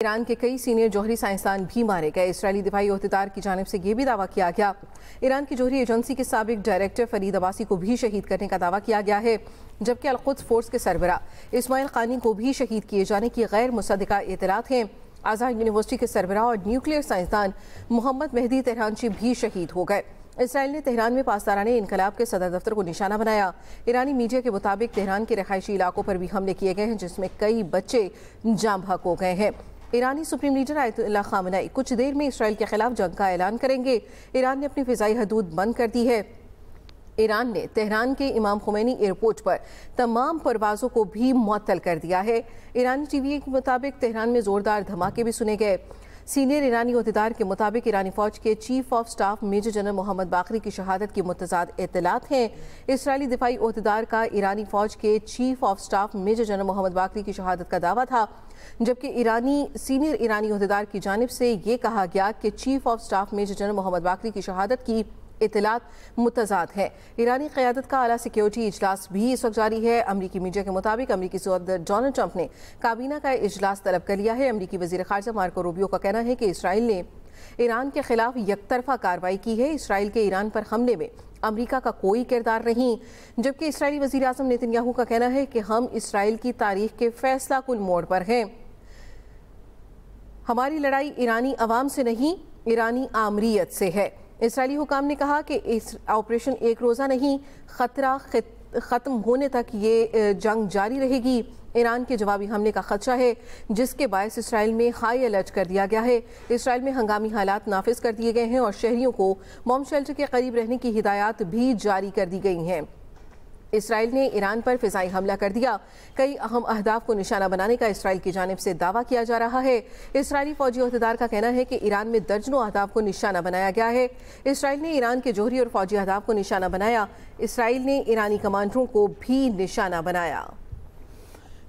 ایران کے کئی سینئر جوہری سائنسدان بھی مارے گئے۔ اسرائیلی دفاعی عہدیدار کی جانب سے یہ بھی دعویٰ کیا گیا ایران کی جوہری ایجنسی کے سابق ڈائریکٹر فرید عباسی کو بھی شہید کرنے کا دعویٰ کیا گیا ہے، جبکہ القدس فورس کے سربراہ اسماعیل قانی کو بھی شہید کیے جانے کی غیر مصدقہ اطلاعات ہیں۔ آزاد یونیورسٹی کے سربراہ اور نیوکلیئر سائنسدان محمد مہدی تہرانچی بھی شہید ہو گئے۔ اسرائیل نے تہران میں پاسداران انقلاب کے صدر دفتر کو نشانہ بنایا۔ ایرانی میڈیا کے مطابق تہران کے رہائشی علاقوں پر بھی حملے کیے گئے ہیں، جس میں کئی بچے جاں بحق ہو گئے ہیں۔ ایرانی سپریم لیڈر آیت اللہ خامنئی کچھ دیر میں اسرائیل کے خلاف جنگ کا اعلان کریں گے۔ ایران نے اپنی فضائی حدود بند کر دی ہے۔ ایران نے تہران کے امام خمینی ایئرپورٹ پر تمام پروازوں کو بھی معطل کر دیا ہے۔ ایرانی ٹی وی کے مطابق تہران میں زوردار دھماکے بھی سنے گئے۔ سینئر ایرانی عہدیدار کے مطابق ایرانی فوج کے chief of staff major general Mohammad Bagheri کی شہادت کی متضاد اطلاعات ہیں۔ اسرائیلی دفاعی عہدیدار کا ایرانی فوج کے chief of staff major general Mohammad Bagheri کی شہادت کا دعویٰ تھا، جبکہ سینئر ایرانی عہدیدار کی جانب سے یہ کہا گیا کہ chief of staff major general Mohammad Bagheri کی شہادت کی اطلاعات متضاد ہیں۔ ایرانی قیادت کا اعلیٰ سیکیورٹی اجلاس بھی اس وقت جاری ہے۔ امریکی میڈیا کے مطابق امریکی صدر ڈونلڈ ٹرمپ نے کابینہ کا اجلاس طلب کر لیا ہے۔ امریکی وزیر خارجہ مارکو روبیو کا کہنا ہے کہ اسرائیل نے ایران کے خلاف یک طرفہ کارروائی کی ہے۔ اسرائیل کے ایران پر حملے میں امریکہ کا کوئی کردار نہیں، جبکہ اسرائیلی وزیر اعظم نیتن یاہو کا کہنا ہے کہ ہم اسرائیل کی تاریخ کے فیصلہ کن موڑ پر ہیں۔ ہماری لڑائی ایرانی عوام سے نہیں، ایرانی آمریت سے ہے۔ اسرائیلی حکام نے کہا کہ آپریشن ایک روزہ نہیں، خطرہ ختم ہونے تک یہ جنگ جاری رہے گی۔ ایران کے جوابی حملے کا خدشہ ہے، جس کے باعث اسرائیل میں ہائی الرٹ کر دیا گیا ہے۔ اسرائیل میں ہنگامی حالات نافذ کر دیے گئے ہیں اور شہریوں کو بم شیلٹر کے قریب رہنے کی ہدایات بھی جاری کر دی گئی ہیں۔ اسرائیل نے ایران پر فضائی حملہ کر دیا۔ کئی اہم اہداف کو نشانہ بنانے کا اسرائیل کی جانب سے دعویٰ کیا جا رہا ہے۔ اسرائیلی فوجی عہدیدار کا کہنا ہے کہ ایران میں درجنوں اہداف کو نشانہ بنایا گیا ہے۔ اسرائیل نے ایران کے جوہری اور فوجی اہداف کو نشانہ بنایا۔ اسرائیل نے ایرانی کمانڈروں کو بھی نشانہ بنایا۔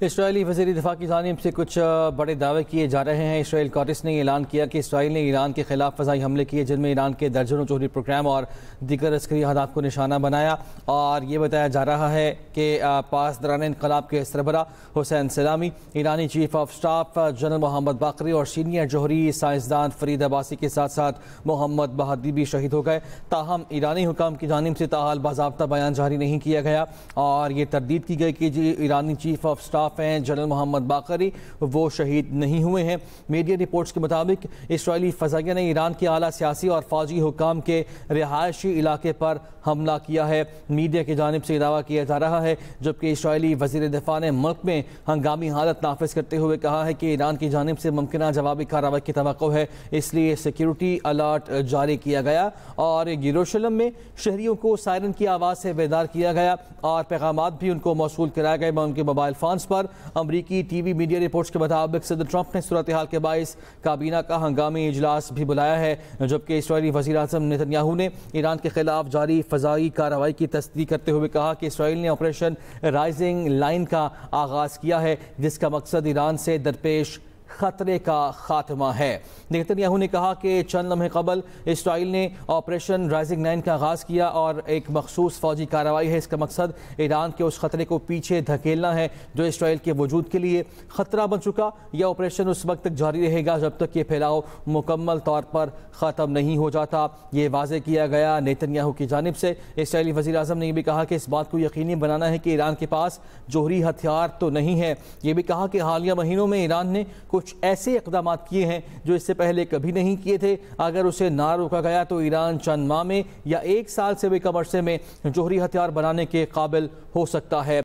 اسرائیلی وزیر دفاع کی جانب سے کچھ بڑے دعوے کیے جا رہے ہیں۔ اسرائیل قدس نے اعلان کیا کہ اسرائیل نے ایران کے خلاف فضائی حملے کیے، جن میں ایران کے درجنوں جوہری پروگرام اور دیگر عسکری اہداف کو نشانہ بنایا، اور یہ بتایا جا رہا ہے کہ پاسداران انقلاب کے سربراہ حسین سلامی، ایرانی chief of staff general Mohammad باقری اور سینئر جوہری سائنسدان فرید عباسی کے ساتھ ساتھ محمد بہادی بھی شہید ہو گئے۔ تاہم ایرانی حکام کی جانب سے تاحال باضابطہ بیان جاری نہیں کیا گیا، اور یہ تردید کی گئی کہ ایرانی چیف آف سٹاف ہیں جنرل محمد باقری وہ شہید نہیں ہوئے ہیں۔ میڈیا رپورٹس کے مطابق اسرائیلی فضائیہ نے ایران کے اعلیٰ سیاسی اور فوجی حکام کے رہائشی علاقے پر حملہ کیا ہے۔ میڈیا کی جانب سے دعویٰ کیا جا رہا ہے، جبکہ اسرائیلی وزیر دفاع نے ملک میں ہنگامی حالت نافذ کرتے ہوئے کہا ہے کہ ایران کی جانب سے ممکنہ جوابی کارروائی کی توقع ہے، اس لیے سیکیورٹی الرٹ جاری کیا گیا، اور یروشلم میں شہریوں کو سائرن کی آواز سے بیدار کیا گیا، اور پیغامات بھی ان کو موصول کرائے گئے ان کے موبائل فونز پر۔ امریکی ٹی وی میڈیا رپورٹس کے مطابق صدر ٹرمپ نے صورتحال کے باعث کابینہ کا ہنگامی اجلاس بھی بلایا ہے، جبکہ اسرائیلی وزیر اعظم نیتن یاہو نے ایران کے خلاف جاری فضائی کارروائی کی تصدیق کرتے ہوئے کہا کہ اسرائیل نے آپریشن رائزنگ لائن کا آغاز کیا ہے، جس کا مقصد ایران سے درپیش خطرے کا خاتمہ ہے۔ نیتن یاہو نے کہا کہ چند لمحے قبل اسرائیل نے آپریشن رائزنگ لائن کا آغاز کیا اور ایک مخصوص فوجی کارروائی ہے۔ اس کا مقصد ایران کے اس خطرے کو پیچھے دھکیلنا ہے جو اسرائیل کے وجود کے لیے خطرہ بن چکا۔ یہ آپریشن اس وقت تک جاری رہے گا جب تک یہ پھیلاؤ مکمل طور پر ختم نہیں ہو جاتا، یہ واضح کیا گیا نیتن یاہو کی جانب سے۔ اسرائیلی وزیر اعظم نے یہ بھی کہا کہ اس بات کو یقینی بنانا ہے کہ ایران کے پاس جوہری ہتھیار تو نہیں ہے۔ یہ بھی کہا کہ حالیہ مہینوں میں ایران نے کچھ ایسے اقدامات کیے ہیں جو اس سے پہلے کبھی نہیں کیے تھے۔ اگر اسے نہ روکا گیا تو ایران چند ماہ میں یا ایک سال سے بھی کم عرصے میں جوہری ہتھیار بنانے کے قابل ہو سکتا ہے۔